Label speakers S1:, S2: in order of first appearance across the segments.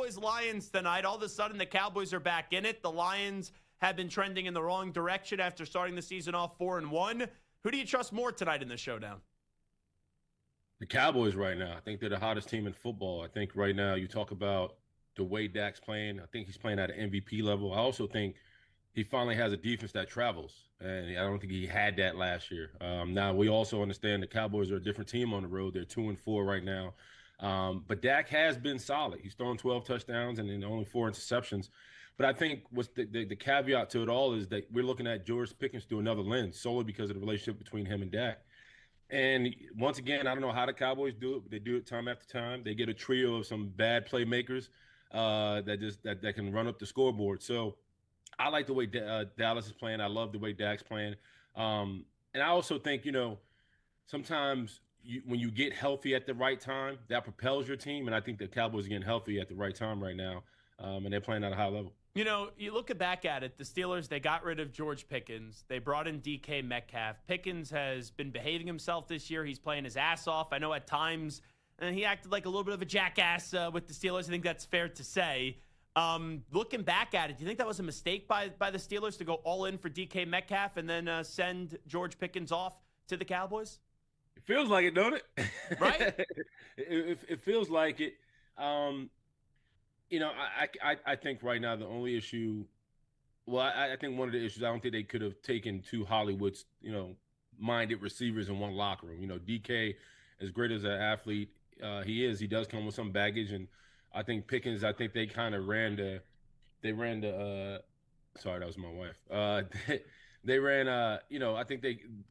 S1: Cowboys-Lions tonight. All of a sudden, the Cowboys are back in it. The Lions have been trending in the wrong direction after starting the season off 4-1. Who do you trust more tonight in the showdown?
S2: The Cowboys right now. I think they're the hottest team in football. I think right now you talk about the way Dak's playing. I think he's playing at an MVP level. I also think he finally has a defense that travels, and I don't think he had that last year. Now, we also understand the Cowboys are a different team on the road. They're 2-4 right now. But Dak has been solid. He's thrown 12 touchdowns and then only 4 interceptions. But I think what's the caveat to it all is that we're looking at George Pickens through another lens solely because of the relationship between him and Dak. And once again, I don't know how the Cowboys do it, but they do it time after time. They get a trio of some bad playmakers that can run up the scoreboard. So I like the way Dallas is playing. I love the way Dak's playing. And I also think, sometimes when you get healthy at the right time, that propels your team. And I think the Cowboys are getting healthy at the right time right now, and they're playing at a high level.
S1: You look back at it, the Steelers, they got rid of George Pickens. They brought in DK Metcalf. Pickens has been behaving himself this year. He's playing his ass off. I know at times he acted like a little bit of a jackass with the Steelers. I think that's fair to say. Looking back at it, do you think that was a mistake by the Steelers to go all in for DK Metcalf and then send George Pickens off to the Cowboys?
S2: It feels like it, don't it?
S1: Right?
S2: it feels like it. I think right now the only issue, I think one of the issues, I don't think they could have taken two Hollywood's, minded receivers in one locker room. DK, as great as an athlete he does come with some baggage. And I think Pickens, they kind of sorry, that was my wife. They ran, I think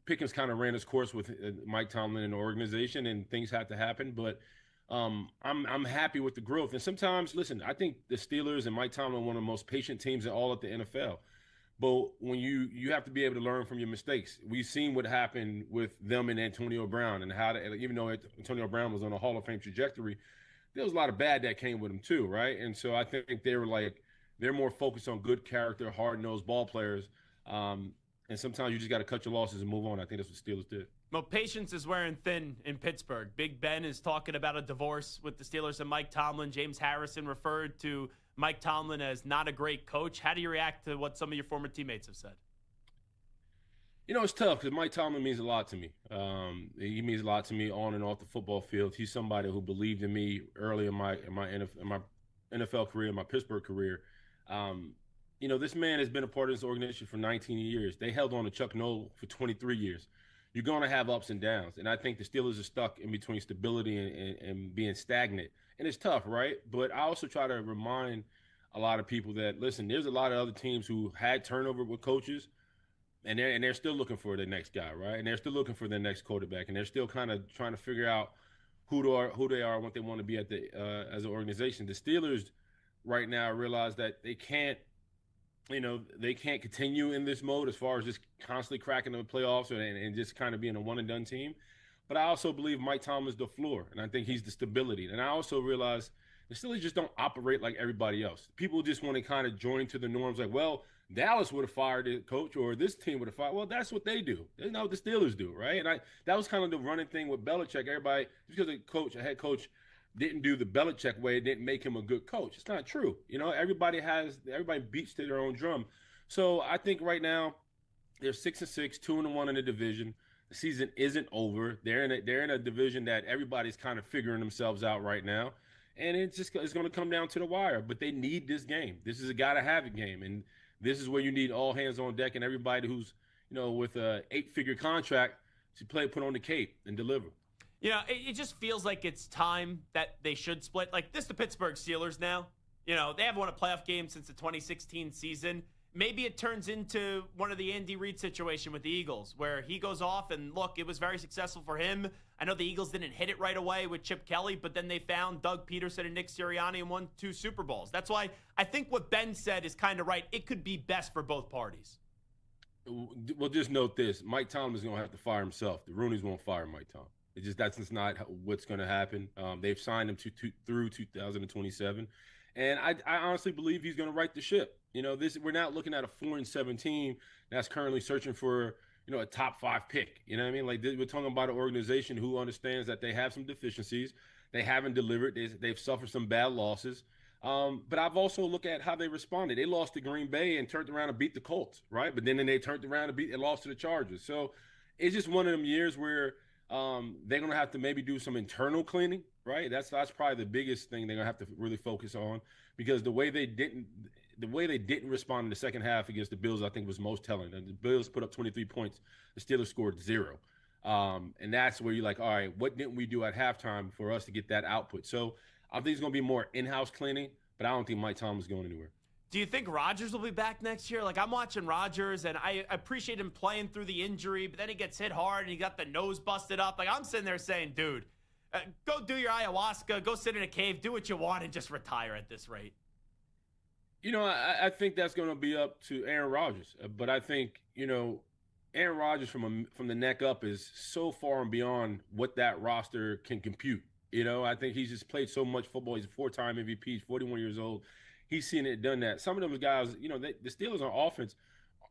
S2: Pickens kind of ran his course with Mike Tomlin and the organization, and things had to happen. But I'm happy with the growth. And sometimes, listen, I think the Steelers and Mike Tomlin are one of the most patient teams in all of the NFL. But when you have to be able to learn from your mistakes. We've seen what happened with them and Antonio Brown, and how even though Antonio Brown was on a Hall of Fame trajectory, there was a lot of bad that came with him too, right? And so I think they're more focused on good character, hard-nosed ball players. And sometimes you just got to cut your losses and move on. I think that's what Steelers did.
S1: Well, patience is wearing thin in Pittsburgh. Big Ben is talking about a divorce with the Steelers and Mike Tomlin. James Harrison referred to Mike Tomlin as not a great coach. How do you react to what some of your former teammates have said?
S2: It's tough because Mike Tomlin means a lot to me. He means a lot to me on and off the football field. He's somebody who believed in me early in my NFL career, my Pittsburgh career. This man has been a part of this organization for 19 years. They held on to Chuck Noll for 23 years. You're going to have ups and downs. And I think the Steelers are stuck in between stability and being stagnant. And it's tough, right? But I also try to remind a lot of people that, listen, there's a lot of other teams who had turnover with coaches, and they're still looking for the next guy, right? And they're still looking for the next quarterback, and they're still kind of trying to figure out who they are and what they want to be at as an organization. The Steelers right now realize that they can't continue in this mode as far as just constantly cracking the playoffs and just kind of being a one-and-done team. But I also believe Mike Tomlin is the floor, and I think he's the stability. And I also realize the Steelers just don't operate like everybody else. People just want to kind of join to the norms like, well, Dallas would have fired the coach or this team would have fired. Well, that's what they do. That's not what the Steelers do, right? And that was kind of the running thing with Belichick. Everybody, just because a head coach didn't do the Belichick way, it didn't make him a good coach. It's not true. Everybody beats to their own drum. So I think right now they're 6-6, 2-1 in the division. The season isn't over. They're in a division that everybody's kind of figuring themselves out right now, and it's going to come down to the wire. But they need this game. This is a gotta-have-it game, and this is where you need all hands on deck and everybody who's with a 8-figure contract to put on the cape and deliver.
S1: It just feels like it's time that they should split. Like the Pittsburgh Steelers now. They haven't won a playoff game since the 2016 season. Maybe it turns into one of the Andy Reid situation with the Eagles, where he goes off and, look, it was very successful for him. I know the Eagles didn't hit it right away with Chip Kelly, but then they found Doug Peterson and Nick Sirianni and won 2 Super Bowls. That's why I think what Ben said is kind of right. It could be best for both parties.
S2: Well, just note this. Mike Tomlin is going to have to fire himself. The Rooneys won't fire Mike Tomlin. That's just not what's going to happen. They've signed him through 2027. And I honestly believe he's going to right the ship. We're not looking at a 4-7 team that's currently searching for, a top 5 pick. You know what I mean? Like, we're talking about an organization who understands that they have some deficiencies. They haven't delivered. They've suffered some bad losses. But I've also looked at how they responded. They lost to Green Bay and turned around and beat the Colts, right? But then they turned around and lost to the Chargers. So it's just one of them years where they're gonna have to maybe do some internal cleaning, right? That's probably the biggest thing they're gonna have to really focus on, because the way they didn't respond in the second half against the Bills, I think, was most telling. And the Bills put up 23 points. The Steelers scored 0. And that's where you're like, all right, what didn't we do at halftime for us to get that output? So I think it's going to be more in-house cleaning, but I don't think Mike Tomlin's going anywhere.
S1: Do you think Rodgers will be back next year? Like, I'm watching Rodgers, and I appreciate him playing through the injury, but then he gets hit hard, and he got the nose busted up. Like, I'm sitting there saying, dude, go do your ayahuasca, go sit in a cave, do what you want, and just retire at this rate.
S2: I think that's going to be up to Aaron Rodgers. But I think, Aaron Rodgers from the neck up is so far and beyond what that roster can compute. I think he's just played so much football. He's a 4-time MVP. He's 41 years old. He's seen it, done that. Some of those guys, the Steelers on offense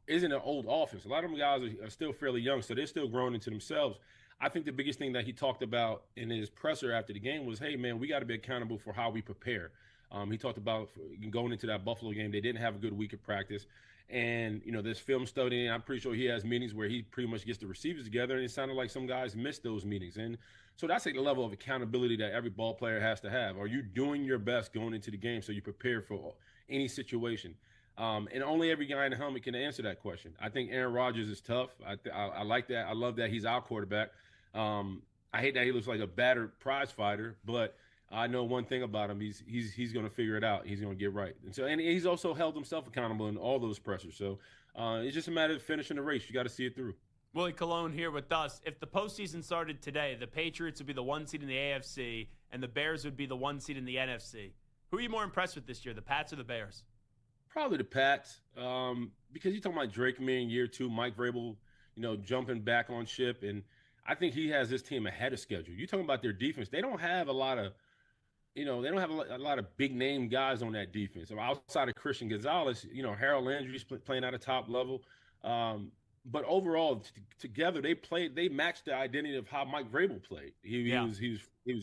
S2: isn't an old offense. A lot of them guys are still fairly young, so they're still growing into themselves. I think the biggest thing that he talked about in his presser after the game was, hey, man, we got to be accountable for how we prepare. He talked about going into that Buffalo game, they didn't have a good week of practice. And, there's film studying. I'm pretty sure he has meetings where he pretty much gets the receivers together, and it sounded like some guys missed those meetings. And so that's like the level of accountability that every ball player has to have. Are you doing your best going into the game so you prepare for any situation? And only every guy in the helmet can answer that question. I think Aaron Rodgers is tough. I like that. I love that he's our quarterback. I hate that he looks like a battered prize fighter, but I know one thing about him. He's going to figure it out. He's going to get right. And he's also held himself accountable in all those pressures. So it's just a matter of finishing the race. You got to see it through.
S1: Willie Colon here with us. If the postseason started today, the Patriots would be the 1 seed in the AFC, and the Bears would be the 1 seed in the NFC. Who are you more impressed with this year, the Pats or the Bears?
S2: Probably the Pats, because you're talking about Drake May in year 2, Mike Vrabel, jumping back on ship, and I think he has this team ahead of schedule. You're talking about their defense. They don't have a lot of big name guys on that defense. So outside of Christian Gonzalez, Harold Landry's playing at a top level. But overall, together they matched the identity of how Mike Vrabel played. He was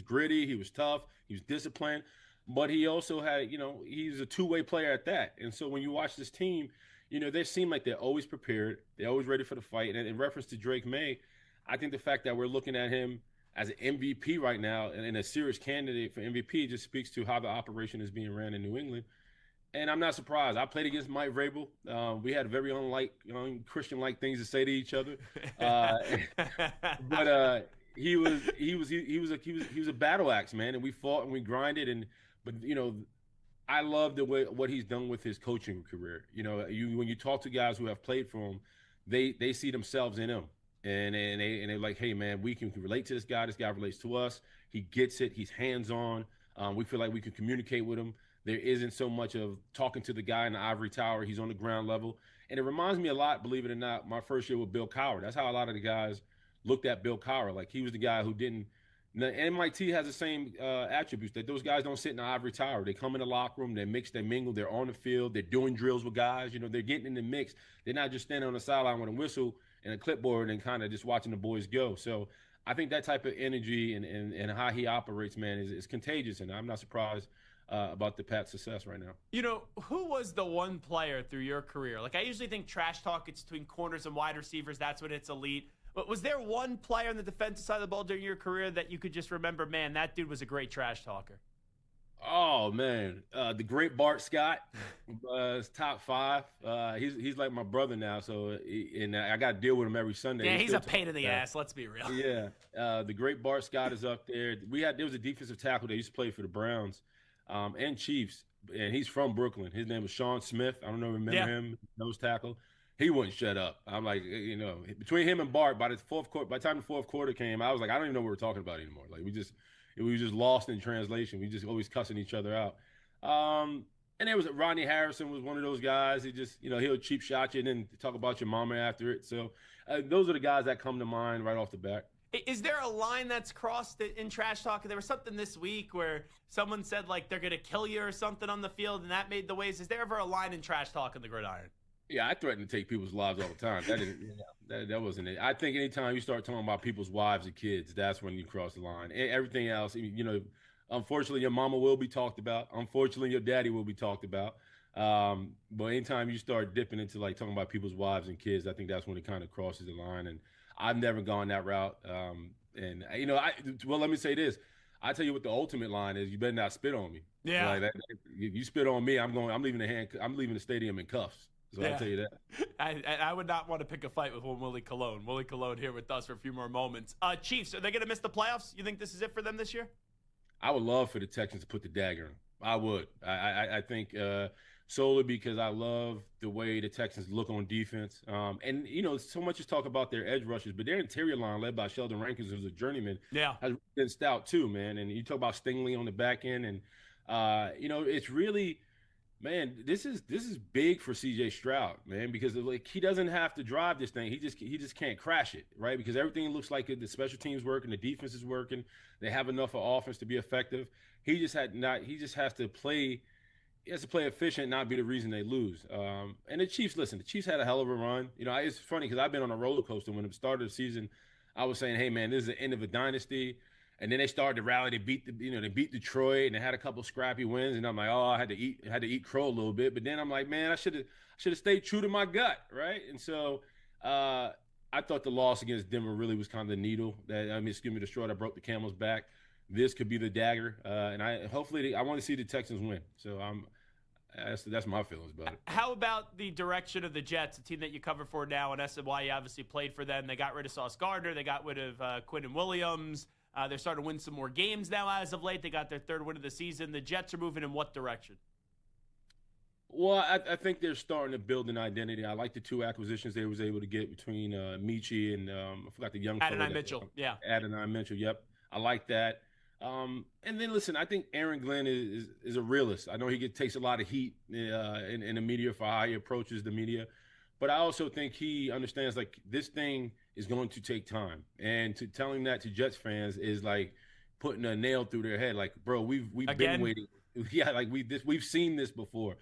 S2: gritty, he was tough, he was disciplined, but he also had, he's a two-way player at that. And so when you watch this team, they seem like they're always prepared, they're always ready for the fight. And in reference to Drake May, I think the fact that we're looking at him as an MVP right now and a serious candidate for MVP just speaks to how the operation is being ran in New England. And I'm not surprised. I played against Mike Vrabel. We had very Christian-like things to say to each other. But he was a battle axe, man. And we fought and we grinded. But I love what he's done with his coaching career. When you talk to guys who have played for him, they see themselves in him. And they're like, hey, man, we can relate to this guy. This guy relates to us. He gets it. He's hands-on. We feel like we can communicate with him. There isn't so much of talking to the guy in the ivory tower. He's on the ground level. And it reminds me a lot, believe it or not, my first year with Bill Cowher. That's how a lot of the guys looked at Bill Cowher. Like, he was the guy who didn't – MIT has the same attributes, that those guys don't sit in the ivory tower. They come in the locker room. They mix, they mingle. They're on the field. They're doing drills with guys. They're getting in the mix. They're not just standing on the sideline with a whistle and a clipboard and kind of just watching the boys go. So I think that type of energy and how he operates, man, is contagious. And I'm not surprised about the Pats' success right now.
S1: Who was the one player through your career? Like, I usually think trash talk, it's between corners and wide receivers. That's when it's elite. But was there one player on the defensive side of the ball during your career that you could just remember, man, that dude was a great trash talker?
S2: Oh, man. The great Bart Scott is top 5. He's like my brother now, so I got to deal with him every Sunday.
S1: Yeah, he's a pain in the ass, let's be real.
S2: Yeah. The great Bart Scott is up there. There was a defensive tackle that used to play for the Browns and Chiefs, and he's from Brooklyn. His name was Sean Smith. I don't know, remember him, nose tackle. He wouldn't shut up. I'm like, between him and Bart, by the time the fourth quarter came, I was like, I don't even know what we're talking about anymore. Like, we were just lost in translation. We just always cussing each other out. And there was Rodney Harrison was one of those guys. He just, he'll cheap shot you and then talk about your mama after it. So those are the guys that come to mind right off the bat.
S1: Is there a line that's crossed in trash talk? There was something this week where someone said, like, they're going to kill you or something on the field, and that made the waves. Is there ever a line in trash talk in the gridiron?
S2: Yeah, I threaten to take people's lives all the time. That wasn't it. I think anytime you start talking about people's wives and kids, that's when you cross the line. And everything else, Unfortunately, your mama will be talked about. Unfortunately, your daddy will be talked about. But anytime you start dipping into like talking about people's wives and kids, I think that's when it kind of crosses the line. And I've never gone that route. And you know, well, let me say this. I tell you what the ultimate line is: you better not spit on me.
S1: Yeah.
S2: Like that, if you spit on me, I'm leaving I'm leaving the stadium in cuffs. So I'll tell you that.
S1: I would not want to pick a fight with one Willie Colon. Willie Colon here with us for a few more moments. Chiefs, are they going to miss the playoffs? You think this is it for them this year?
S2: I would love for the Texans to put the dagger in. I would. I think solely because I love the way the Texans look on defense. And, you know, so much is talk about their edge rushers, but their interior line led by Sheldon Rankins, who's a journeyman, has been stout too, man. And you talk about Stingley on the back end. And, you know, it's really – man, this is big for C.J. Stroud, man, because like he doesn't have to drive this thing. He just can't crash it, right? Because everything looks like the special teams working, the defense is working. They have enough of offense to be effective. He just has to play. He has to play efficient, not be the reason they lose. And the Chiefs, listen, the Chiefs had a hell of a run. You know, it's funny because I've been on a roller coaster. When it started the season, I was saying, hey, man, this is the end of a dynasty. And then they started to rally. They beat Detroit, and they had a couple scrappy wins. And I'm like, oh, I had to eat crow a little bit. But then I'm like, man, I should have stayed true to my gut, right? And so I thought the loss against Denver really was kind of the needle the straw that broke the camel's back. This could be the dagger, and I want to see the Texans win. So that's my feelings about it.
S1: How about the direction of the Jets, a team that you cover for now, and SNY obviously played for them. They got rid of Sauce Gardner. They got rid of Quinnen Williams. They're starting to win some more games now as of late. They got their third win of the season. The Jets are moving in what direction?
S2: Well, I think they're starting to build an identity. I like the two acquisitions they was able to get between Michi and I forgot the young fellow.
S1: Adonai Mitchell. Yeah.
S2: Adonai Mitchell. Yep. I like that. And then listen, I think Aaron Glenn is a realist. I know he takes a lot of heat in the media for how he approaches the media, but I also think he understands like this thing is going to take time, and telling that to Jets fans is like putting a nail through their head. Like, bro, we've been waiting. Yeah, like we've seen this before.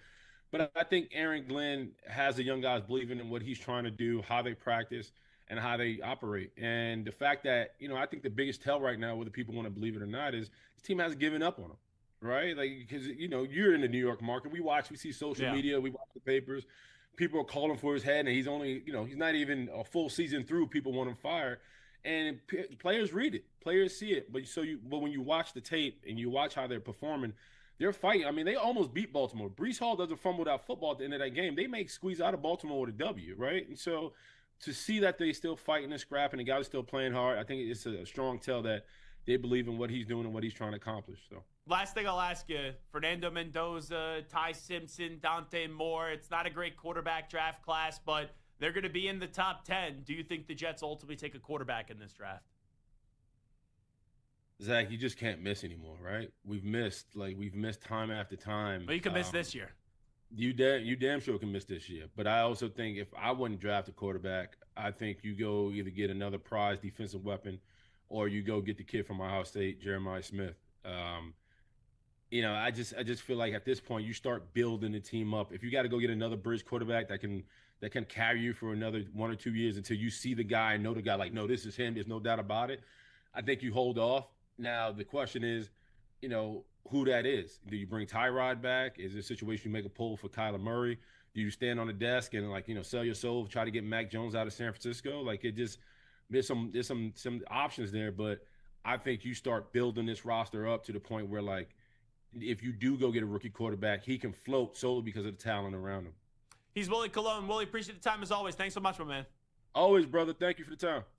S2: But I think Aaron Glenn has the young guys believing in what he's trying to do, how they practice, and how they operate. And the fact that, you know, I think the biggest tell right now, whether people want to believe it or not, is this team hasn't given up on him, right? Like, because, you know, you're in the New York market. We see social media, we watch the papers. People are calling for his head, and he's only, you know, he's not even a full season through. People want him fired. And players read it. Players see it. But when you watch the tape and you watch how they're performing, they're fighting. I mean, they almost beat Baltimore. Breece Hall doesn't fumble that football at the end of that game. They make squeeze out of Baltimore with a W, right? And so to see that they still fighting and scrapping, the guys are still playing hard, I think it's a strong tell that they believe in what he's doing and what he's trying to accomplish. So,
S1: last thing I'll ask you, Fernando Mendoza, Ty Simpson, Dante Moore, it's not a great quarterback draft class, but they're going to be in the top 10. Do you think the Jets ultimately take a quarterback in this draft?
S2: Zach, you just can't miss anymore, right? We've missed time after time.
S1: Well, you can miss this year.
S2: You damn sure can miss this year. But I also think if I wouldn't draft a quarterback, I think you go either get another prize defensive weapon or you go get the kid from Ohio State, Jeremiah Smith. You know, I just feel like at this point you start building the team up. If you got to go get another bridge quarterback that can carry you for another 1 or 2 years until you see the guy and know the guy, like, no, this is him, there's no doubt about it, I think you hold off. Now, the question is, you know, who that is. Do you bring Tyrod back? Is it a situation you make a pull for Kyler Murray? Do you stand on the desk and, like, you know, sell your soul, try to get Mac Jones out of San Francisco? Like, there's some options there, but I think you start building this roster up to the point where, like, if you do go get a rookie quarterback, he can float solely because of the talent around him.
S1: He's Willie Colon. Willie, appreciate the time as always. Thanks so much, my man.
S2: Always, brother. Thank you for the time.